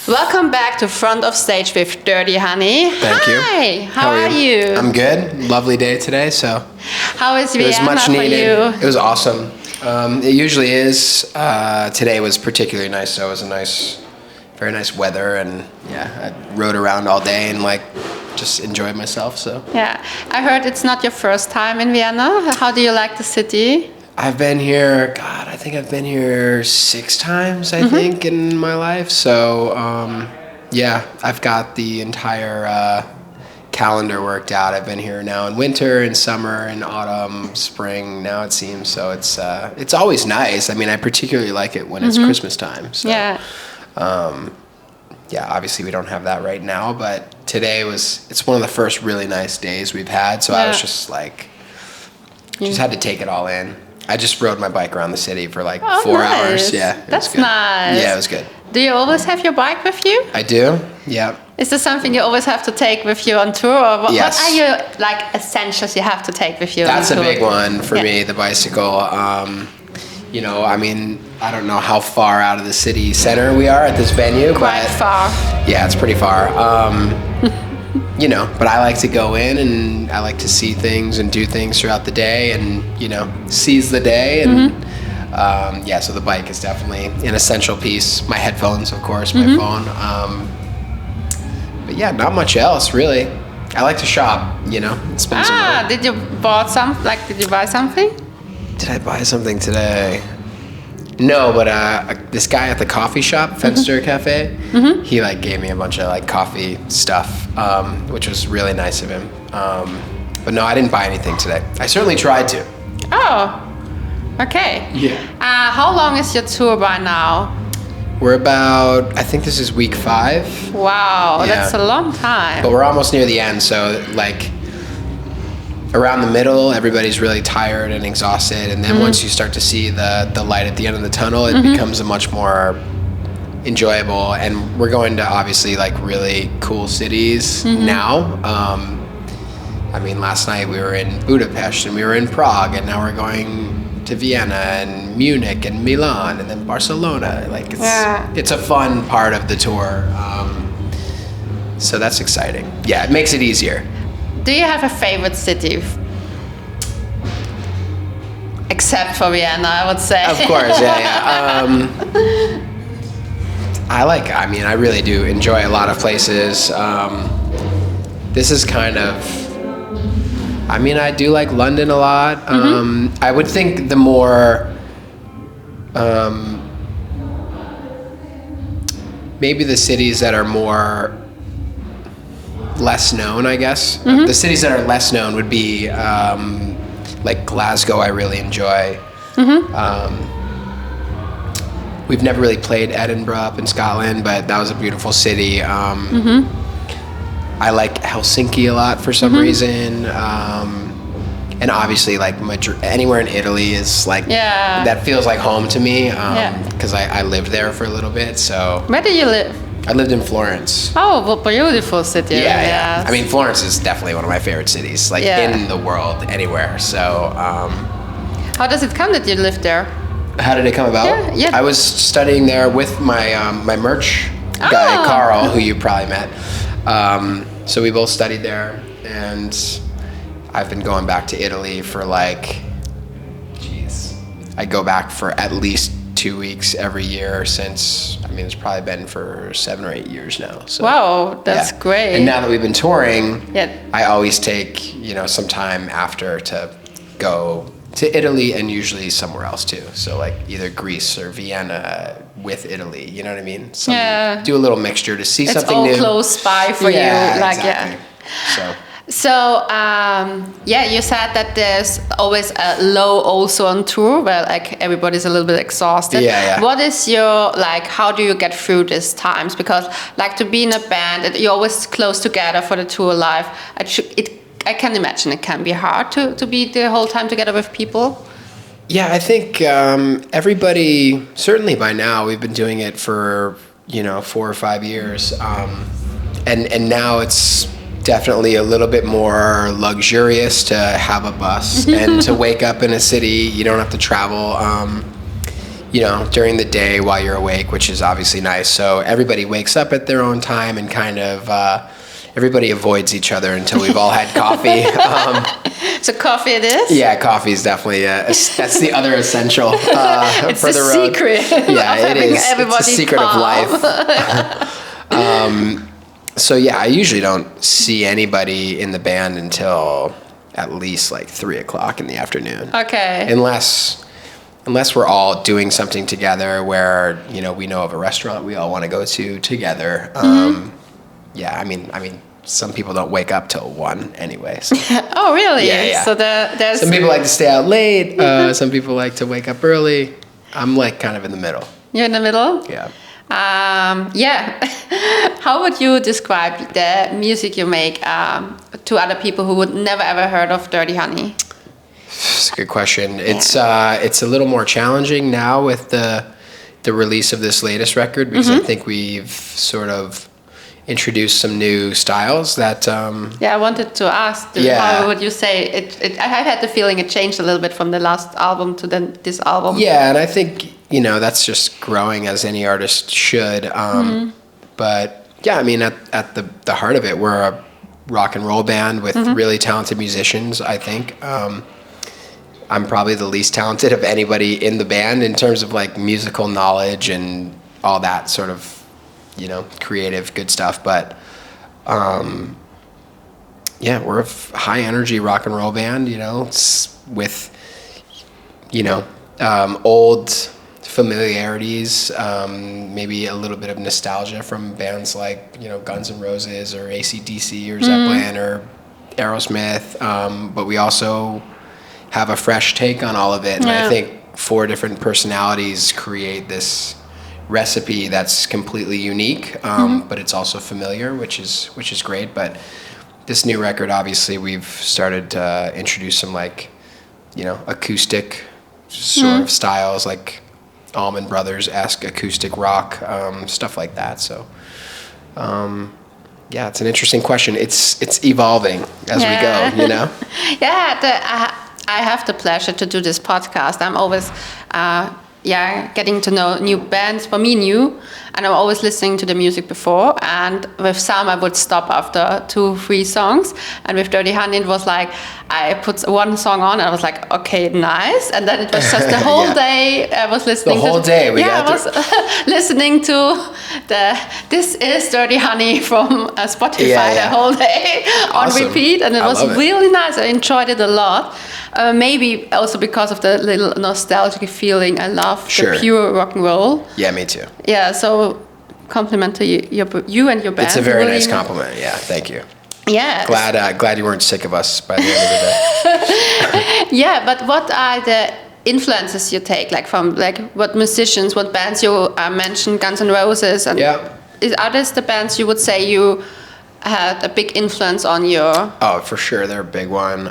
Welcome back to Front of Stage with Dirty Honey. Thank you. Hi, how are you? I'm good. Lovely day today, so. How is Vienna it was much for needed. you? It was awesome. It usually is. Today was particularly nice, so it was very nice weather, and yeah, I rode around all day and just enjoyed myself. So. Yeah, I heard it's not your first time in Vienna. How do you like the city? I've been here. God, I think I've been here 6 times. I think in my life. So yeah, I've got the entire calendar worked out. I've been here now in winter, in summer, in autumn, spring. Now it seems so. It's always nice. I mean, I particularly like it when it's Christmas time. So, yeah. Yeah, obviously we don't have that right now, but today it's one of the first really nice days we've had. So I was just had to take it all in. I just rode my bike around the city for 4 hours. Yeah, that's nice. Yeah, it was good. Do you always have your bike with you? I do. Yeah. Is this something you always have to take with you on tour, or what are your essentials you have to take with you? That's on tour? a big one for me, the bicycle. I mean, I don't know how far out of the city center we are at this venue. Quite far. Yeah, it's pretty far. But I like to go in and I like to see things and do things throughout the day and, seize the day. And so the bike is definitely an essential piece. My headphones, of course, my phone. But yeah, not much else, really. I like to shop, spend some money. Did you buy something? Did I buy something today? No, but this guy at the coffee shop, Fenster Cafe, he gave me a bunch of coffee stuff, which was really nice of him. But no, I didn't buy anything today. I certainly tried to. Oh, okay. Yeah. How long is your tour by now? We're about, I think this is week 5. Wow, Yeah. that's a long time. But we're almost near the end, so around the middle, everybody's really tired and exhausted, and then once you start to see the light at the end of the tunnel, it becomes a much more enjoyable. And we're going to obviously really cool cities now. I mean, last night we were in Budapest and we were in Prague, and now we're going to Vienna and Munich and Milan and then Barcelona. It's a fun part of the tour. So that's exciting. Yeah, it makes it easier. Do you have a favorite city? Except for Vienna, I would say. Of course, yeah. I really do enjoy a lot of places. This is kind of, I do like London a lot. I would think the more, maybe the cities that are more less known, I guess. The cities that are less known would be Glasgow. I really enjoy. We've never really played Edinburgh up in Scotland, but that was a beautiful city. I like Helsinki a lot for some reason. And obviously Madrid, anywhere in Italy is that feels like home to me, because I lived there for a little bit. So where do you live? I lived in Florence. Oh, what beautiful city. Yeah. I mean, Florence is definitely one of my favorite cities, in the world, anywhere. So, how does it come that you lived there? How did it come about? Yeah. I was studying there with my merch guy, Carl, who you probably met. So we both studied there, and I've been going back to Italy for I go back for at least 2 weeks every year since, it's probably been for 7 or 8 years now. So, wow, that's great. And now that we've been touring, Yeah. I always take, some time after to go to Italy and usually somewhere else too. So either Greece or Vienna with Italy, you know what I mean? Do a little mixture to see something new. It's all close by for you. Exactly. So, you said that there's always a low also on tour where everybody's a little bit exhausted. Yeah. What is your, how do you get through these times? Because to be in a band, you're always close together for the tour life. I can imagine it can be hard to be the whole time together with people. Yeah, I think everybody, certainly by now, we've been doing it for, 4 or 5 years. And now it's definitely a little bit more luxurious to have a bus and to wake up in a city. You don't have to travel. during the day while you're awake, which is obviously nice. So everybody wakes up at their own time and kind of everybody avoids each other until we've all had coffee. So coffee it is? Yeah, coffee is definitely that's the other essential it's for the road. Secret. Yeah, it is. It's the secret of life. So yeah, I usually don't see anybody in the band until at least like 3:00 in the afternoon. Okay. Unless we're all doing something together where, we know of a restaurant we all want to go to together. Yeah, I mean, some people don't wake up till 1 anyway. So. Oh, really? Yeah. So there's some people like to stay out late. Some people like to wake up early. I'm like kind of in the middle. You're in the middle? Yeah. How would you describe the music you make to other people who would never ever heard of Dirty Honey? It's a good question. It's a little more challenging now with the release of this latest record because I think we've sort of introduced some new styles that. I wanted to ask. How would you say it? I had the feeling it changed a little bit from the last album to this album. Yeah, and I think that's just growing as any artist should. But yeah, I mean, at the heart of it, we're a rock and roll band with really talented musicians. I think. I'm probably the least talented of anybody in the band in terms of like musical knowledge and all that sort of, creative good stuff. But, we're a high energy rock and roll band, with, old familiarities, maybe a little bit of nostalgia from bands like, Guns N' Roses or AC/DC or Zeppelin or Aerosmith. But we also have a fresh take on all of it. And I think 4 different personalities create this recipe that's completely unique, but it's also familiar, which is great. But this new record, obviously, we've started to introduce some like, acoustic sort of styles, like Allman Brothers-esque acoustic rock, stuff like that. So, it's an interesting question. It's evolving as we go, I have the pleasure to do this podcast. I'm always, getting to know new bands, for me new, and I'm always listening to the music before. And with some, I would stop after 2-3 songs. And with Dirty Honey, it was like, I put one song on, and I was like, okay, nice. And then it was just the whole day I was listening. The whole day, I was listening to This Is Dirty Honey from Spotify the whole day on repeat, and it was really nice. I enjoyed it a lot. Maybe also because of the little nostalgic feeling. I love the pure rock and roll. Yeah, me too. Yeah, so compliment to you and your band. It's a very nice compliment. Yeah, thank you. Yeah. Glad you weren't sick of us by the end of the day. Yeah, but what are the influences you take, like from like what musicians, what bands you mentioned, Guns N' Roses, and are this the bands you would say you had a big influence on your? Oh, for sure, they're a big one.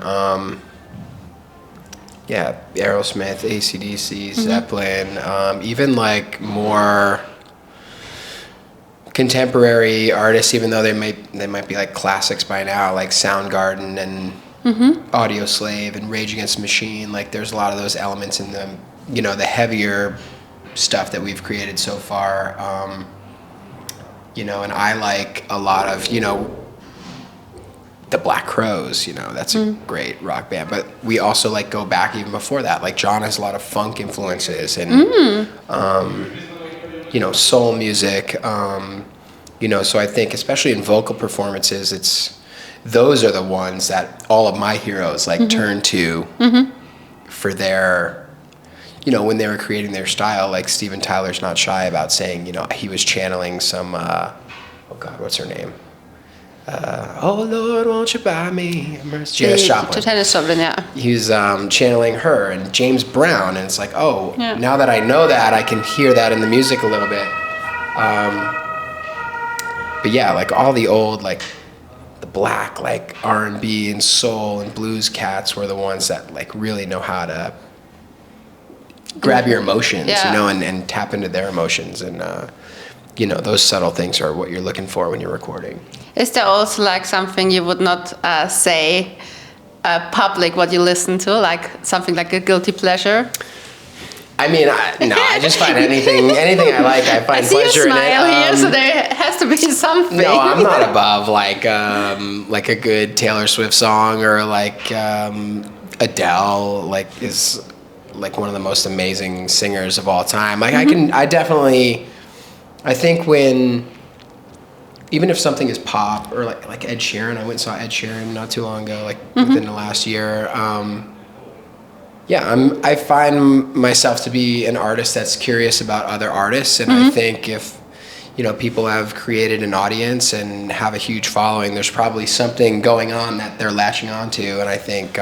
Aerosmith, AC/DC, Zeppelin, even like more contemporary artists, even though they might be like classics by now, like Soundgarden and Audio Slave and Rage Against the Machine. Like there's a lot of those elements in the the heavier stuff that we've created so far. And I like a lot of the Black Crowes, that's a great rock band. But we also like go back even before that. Like John has a lot of funk influences and soul music. So I think especially in vocal performances, those are the ones that all of my heroes like turn to for their when they were creating their style. Like Steven Tyler's not shy about saying, he was channeling some what's her name? Oh Lord, won't you buy me a Mercedes? Janis Joplin. Janis Joplin, yeah. He was channeling her and James Brown, and it's like, now that I know that, I can hear that in the music a little bit. But yeah, like all the old, like the black, like R&B and soul and blues cats were the ones that like really know how to grab your emotions, and tap into their emotions, and those subtle things are what you're looking for when you're recording. Is there also like something you would not say public what you listen to, like something like a guilty pleasure? I mean, I just find anything I like, I find pleasure in it. I see you smile here, so there has to be something. No, I'm not above like a good Taylor Swift song, or like Adele, like is like one of the most amazing singers of all time. Like I think when, even if something is pop, or like Ed Sheeran, I went and saw Ed Sheeran not too long ago, like within the last year. I find myself to be an artist that's curious about other artists, and I think if, you know, people have created an audience and have a huge following, there's probably something going on that they're latching onto, and I think,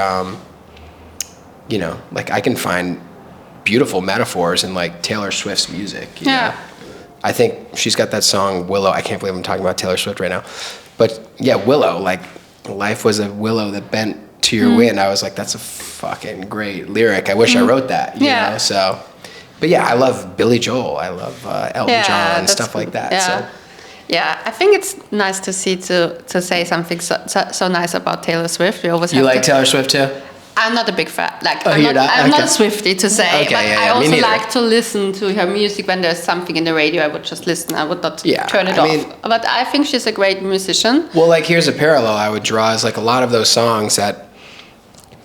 you know, like I can find beautiful metaphors in like Taylor Swift's music. You know? I think she's got that song Willow. I can't believe I'm talking about Taylor Swift right now, but yeah, Willow. Like, life was a willow that bent to your wind. I was like, that's a fucking great lyric. I wish I wrote that. You know, so. But yeah, I love Billy Joel. I love Elton John and stuff like that. Yeah. So. Yeah, I think it's nice to see to say something so nice about Taylor Swift. We always you like Taylor Swift too? I'm not a big fan. Like, I'm not a Swiftie to say. Okay, but yeah, I also me neither. like to listen to her music when there's something in the radio. I would just listen. I would not turn it off. But I think she's a great musician. Well, like, here's a parallel I would draw is like a lot of those songs that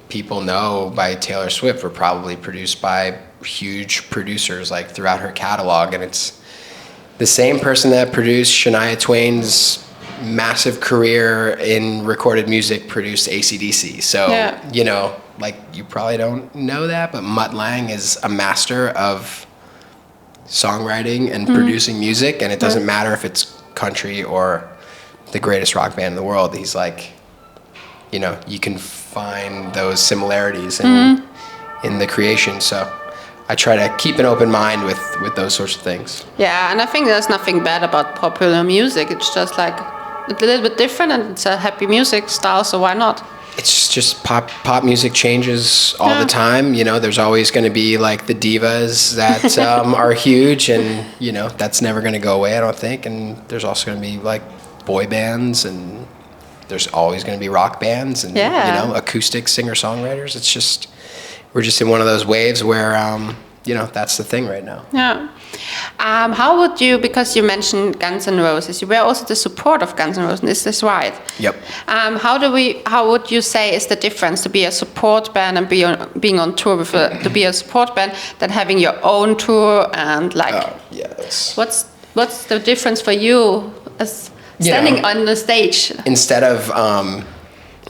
people know by Taylor Swift were probably produced by huge producers like throughout her catalog, and it's the same person that produced Shania Twain's massive career in recorded music produced AC/DC. So, you know, like, you probably don't know that, but Mutt Lange is a master of songwriting and producing music, and it doesn't matter if it's country or the greatest rock band in the world. He's like, you know, you can find those similarities in the creation. So I try to keep an open mind with those sorts of things. Yeah, and I think there's nothing bad about popular music. It's just like a little bit different, and it's a happy music style, so why not? It's just pop music changes all the time. You know, there's always going to be like the divas that are huge, and, you know, that's never going to go away, I don't think. And there's also going to be like boy bands, and there's always going to be rock bands, and, you know, acoustic singer-songwriters. It's just, we're just in one of those waves where, you know, that's the thing right now. Yeah. How would you, because you mentioned Guns N' Roses, you were also the support of Guns N' Roses, is this right? Yep. How would you say is the difference to be a support band and being on tour with to be a support band than having your own tour, and like, what's the difference for you as standing on the stage? Instead of,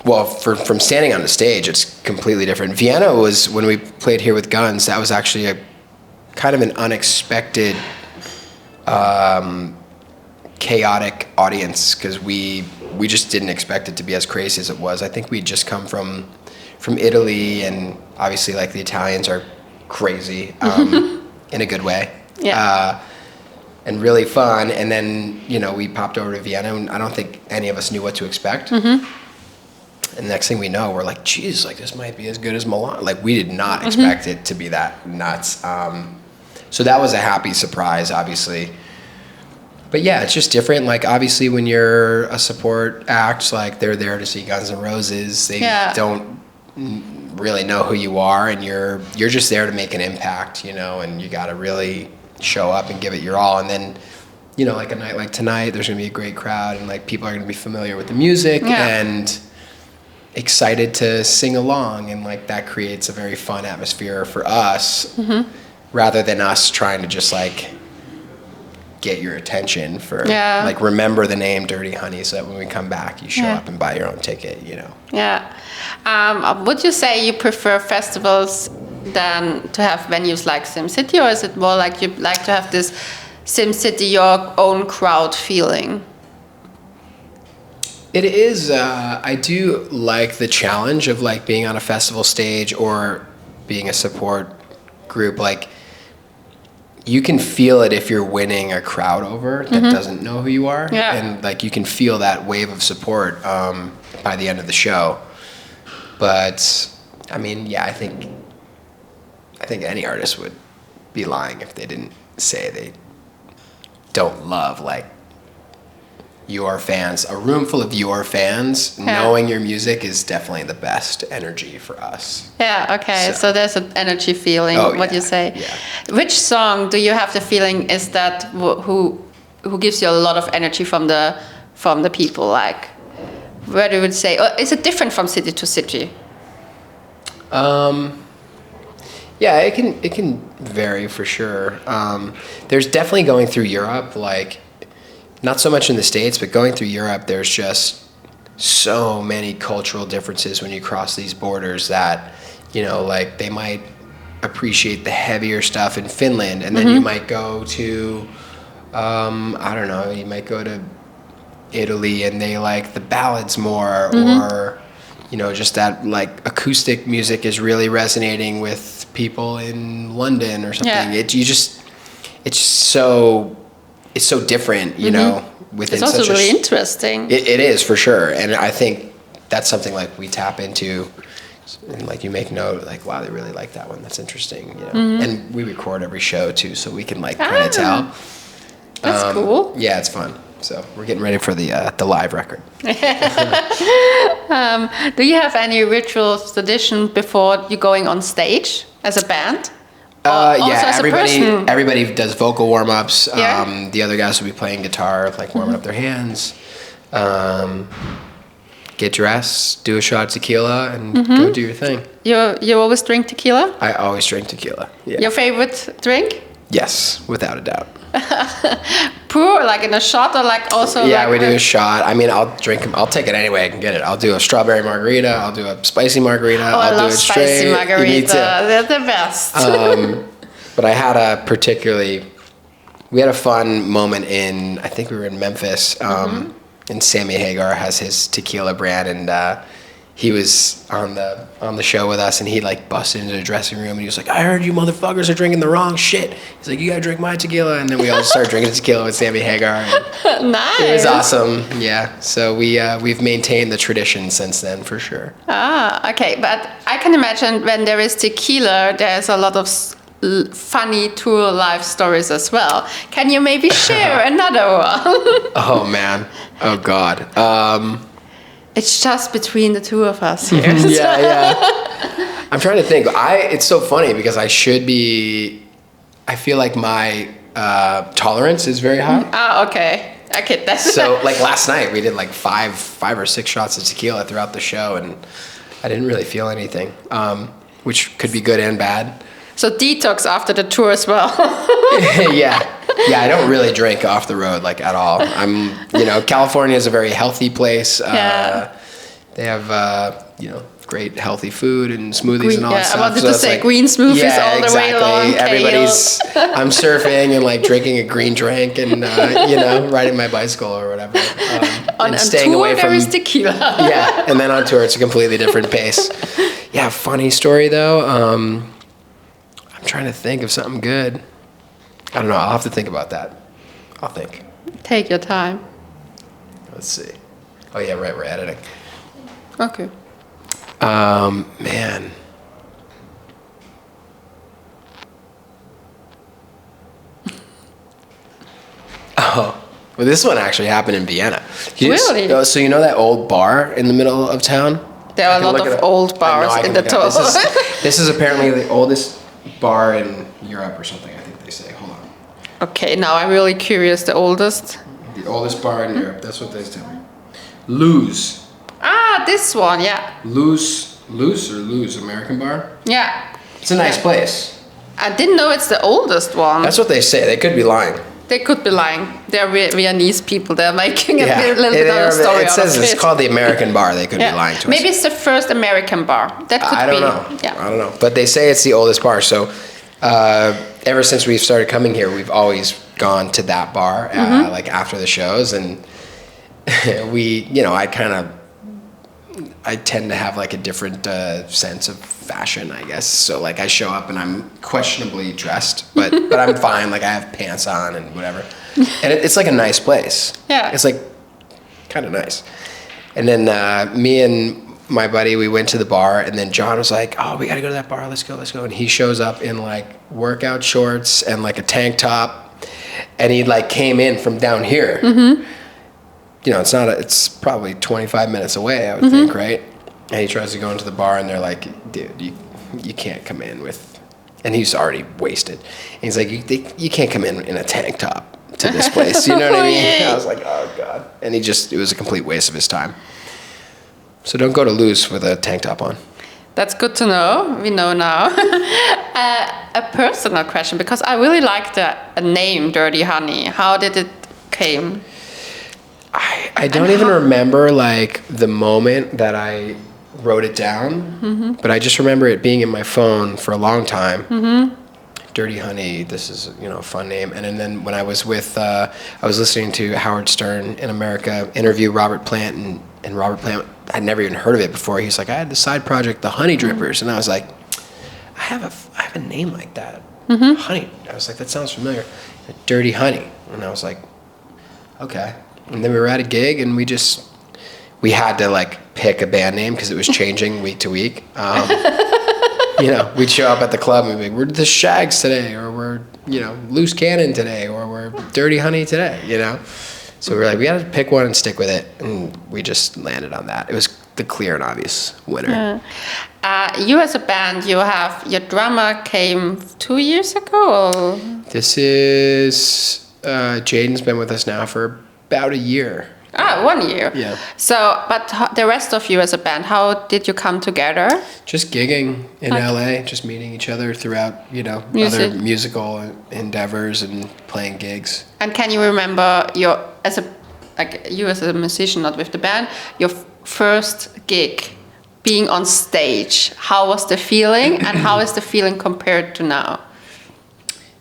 well, from standing on the stage, it's completely different. Vienna was, when we played here with Guns, that was actually a kind of an unexpected, chaotic audience, because we just didn't expect it to be as crazy as it was. I think we'd just come from Italy, and obviously, like, the Italians are crazy in a good way. Yeah. And really fun. And then, you know, we popped over to Vienna, and I don't think any of us knew what to expect. And the next thing we know, we're like, geez, like, this might be as good as Milan. Like, we did not expect it to be that nuts. So that was a happy surprise, obviously. But yeah, it's just different. Like, obviously, when you're a support act, like, they're there to see Guns N' Roses. They don't really know who you are, and you're just there to make an impact, you know, and you got to really show up and give it your all. And then, you know, like a night like tonight, there's going to be a great crowd, and, like, people are going to be familiar with the music and excited to sing along, and, like, that creates a very fun atmosphere for us, rather than us trying to just, like, get your attention for, like, remember the name Dirty Honey, so that when we come back, you show up and buy your own ticket, you know. Would you say you prefer festivals than to have venues like SimCity, or is it more like you like to have this SimCity, your own crowd feeling? It is, I do like the challenge of, like, being on a festival stage or being a support group. Like, you can feel it if you're winning a crowd over that doesn't know who you are. And, like, you can feel that wave of support by the end of the show. But, I mean, yeah, I think any artist would be lying if they didn't say they don't love, like, your fans, a room full of your fans, knowing your music is definitely the best energy for us. Yeah, okay. So there's an energy feeling, what you say. Yeah. Which song do you have the feeling is that who gives you a lot of energy from the people? Like, where do you would say, or is it different from city to city? Yeah, it can vary for sure. There's definitely going through Europe, like, not so much in the States, but going through Europe, there's just so many cultural differences when you cross these borders that, you know, like, they might appreciate the heavier stuff in Finland, and then you might go to, I don't know, you might go to Italy and they like the ballads more, or, you know, just that, like, acoustic music is really resonating with people in London or something. It's so different, you know, within it's also really interesting. It is, for sure. And I think that's something, like, we tap into, and, like, you make note, like, wow, they really like that one. That's interesting, you know. And we record every show too, so we can, like, kind of tell. That's cool. Yeah, it's fun. So we're getting ready for the live record. Do you have any rituals, tradition before you going on stage as a band? Yeah, everybody does vocal warm-ups. The other guys will be playing guitar, like, warming up their hands. Get dressed, do a shot of tequila, and go do your thing. You always drink tequila? I always drink tequila. Yeah. Your favorite drink? Yes, without a doubt. Pour, like, in a shot, or like also? Yeah, like, we do a shot. I mean, I'll drink them. I'll take it any way I can get it. I'll do a strawberry margarita. I'll do a spicy margarita. I love do it straight. spicy margarita. They're the best. But I had we had a fun moment I think we were in Memphis, and Sammy Hagar has his tequila brand, and he was on the show with us, and he, like, busted into the dressing room, and he was like, I heard you motherfuckers are drinking the wrong shit. He's like, you gotta drink my tequila. And then we all started drinking tequila with Sammy Hagar. Nice. It was awesome. Yeah. So we've maintained the tradition since then, for sure. Ah, okay. But I can imagine when there is tequila, there's a lot of funny tour life stories as well. Can you maybe share another one? Oh, man. Oh, God. It's just between the two of us here. Yeah. I'm trying to think. It's so funny because I feel like my tolerance is very high. Oh, okay. Okay, that's so, like, last night we did like five or six shots of tequila throughout the show, and I didn't really feel anything, which could be good and bad. So detox after the tour as well. Yeah, I don't really drink off the road, like, at all. California is a very healthy place. They have, great healthy food and smoothies and all that stuff. I wanted to say, like, green smoothies all the way along. I'm surfing and, like, drinking a green drink and, riding my bicycle or whatever. On and staying tour, away from, there is tequila. Yeah, and then on tour, it's a completely different pace. Yeah, funny story, though. I'm trying to think of something good. I don't know. I'll have to think about that. I'll think. Take your time. Let's see. Oh, yeah, right. We're editing. Okay. Man. Oh, well, this one actually happened in Vienna. Really? So you know that old bar in the middle of town? There are a lot of old bars in the town. This is apparently the oldest bar in Europe or something, I think they say. Hold on. Okay, now I'm really curious. The oldest? The oldest bar in Europe. That's what they tell me. Lose. Ah, this one, yeah. Lose, American bar? Yeah. It's a nice place. I didn't know it's the oldest one. That's what they say. They could be lying. They could be lying. They're Viennese people. They're making a little bit of a story out of it. It says it's called the American bar. They could be lying to us. Maybe it's the first American bar. That could be. I don't know. Yeah. I don't know. But they say it's the oldest bar. So ever since we've started coming here, we've always gone to that bar, like, after the shows. And I tend to have, like, a different sense of fashion, I guess. So, like, I show up and I'm questionably dressed, but I'm fine. Like, I have pants on and whatever. And it's like a nice place. Yeah. It's, like, kind of nice. And then me and my buddy, we went to the bar, and then John was like, oh, we got to go to that bar. Let's go. And he shows up in, like, workout shorts and, like, a tank top. And he, like, came in from down here. it's probably 25 minutes away, I would think, right? And he tries to go into the bar, and they're like, dude, you can't come in with, and he's already wasted. And he's like, you can't come in a tank top to this place, you know what I mean? And I was like, oh God. And it was a complete waste of his time. So don't go to Loose with a tank top on. That's good to know. We know now. A personal question, because I really like the name Dirty Honey. How did it came? I don't even remember like the moment that I wrote it down, but I just remember it being in my phone for a long time. Dirty Honey, this is a fun name. And then when I was I was listening to Howard Stern in America interview Robert Plant, and Robert Plant, I'd never even heard of it before. He's like, I had this side project, the Honey Drippers, and I was like, I have a name like that, Honey. I was like, that sounds familiar. Dirty Honey, and I was like, okay. And then we were at a gig, and we had to like pick a band name because it was changing week to week. We'd show up at the club and we'd be like, we're the Shags today, or we're, Loose Cannon today, or we're Dirty Honey today, So we were like, we got to pick one and stick with it. And we just landed on that. It was the clear and obvious winner. You as a band, your drummer came 2 years ago? Or? This is, Jaden's been with us now for about a year. 1 year. Yeah. So, but the rest of you as a band, how did you come together? Just gigging in LA, just meeting each other throughout, other musical endeavors and playing gigs. And can you remember you as a musician, not with the band, your first gig being on stage? How was the feeling, and how is the feeling compared to now?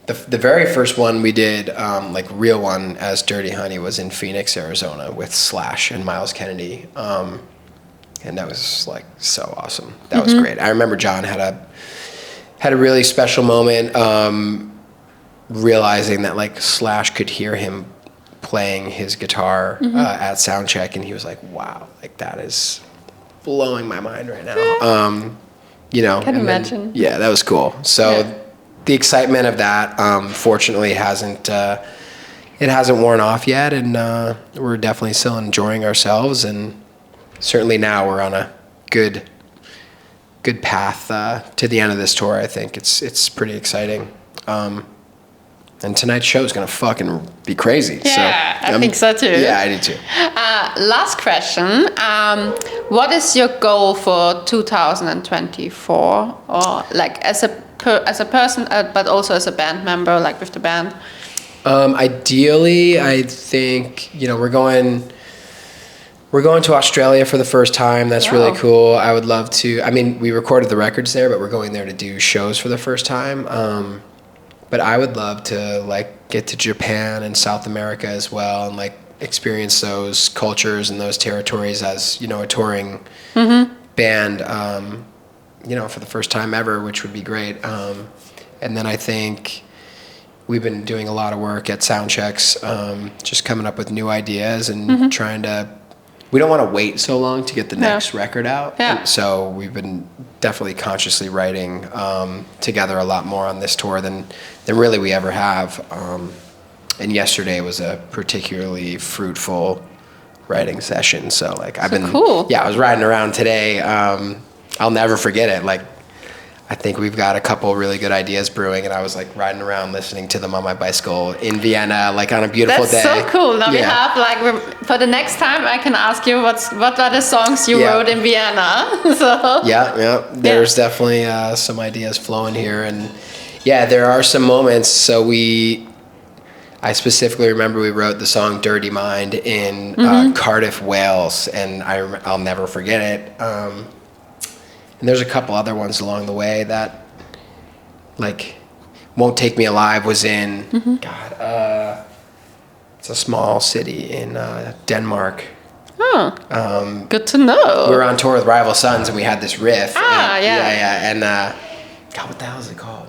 The very first one we did, real one as Dirty Honey, was in Phoenix, Arizona with Slash and Miles Kennedy. And that was like so awesome. That was great. I remember John had a really special moment, realizing that like Slash could hear him playing his guitar at soundcheck, and he was like, wow, like that is blowing my mind right now. Can imagine. Then, that was cool. So the excitement of that, fortunately, hasn't worn off yet, and we're definitely still enjoying ourselves, and certainly now we're on a good path to the end of this tour. I think it's pretty exciting, and tonight's show is gonna fucking be crazy. Yeah, I think so too. Yeah, I do too. Last question: what is your goal for 2024, or like as a person, but also as a band member, like with the band? Ideally, I think we're going to Australia for the first time. That's really cool. I would love to. I mean, we recorded the records there, but we're going there to do shows for the first time. But I would love to like get to Japan and South America as well, and like experience those cultures and those territories as a touring band. For the first time ever, which would be great. And then I think we've been doing a lot of work at sound checks, just coming up with new ideas and trying to. We don't want to wait so long to get the next record out. Yeah. So we've been definitely consciously writing together a lot more on this tour than really we ever have. And yesterday was a particularly fruitful writing session. So like I've been cool. Yeah, I was riding around today. I'll never forget it. Like, I think we've got a couple really good ideas brewing, and I was like riding around listening to them on my bicycle in Vienna, like on a beautiful day. That's so cool. Now we have like for the next time I can ask you what are the songs you wrote in Vienna. So there's definitely some ideas flowing here, and there are some moments. So I specifically remember we wrote the song "Dirty Mind" in Cardiff, Wales, and I'll never forget it. And there's a couple other ones along the way that, like, Won't Take Me Alive was in, it's a small city in Denmark. Oh, good to know. We were on tour with Rival Sons, and we had this riff. And, what the hell is it called?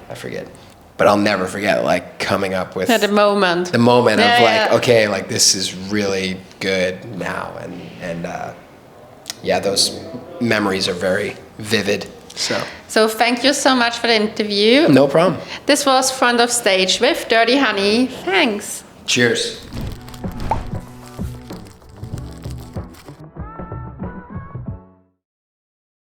I forget. But I'll never forget, like, coming up with... the moment. The moment of, like, okay, like, this is really good now. And those memories are very vivid. So thank you so much for the interview. No problem. This was Front of Stage with Dirty Honey. Thanks. Cheers.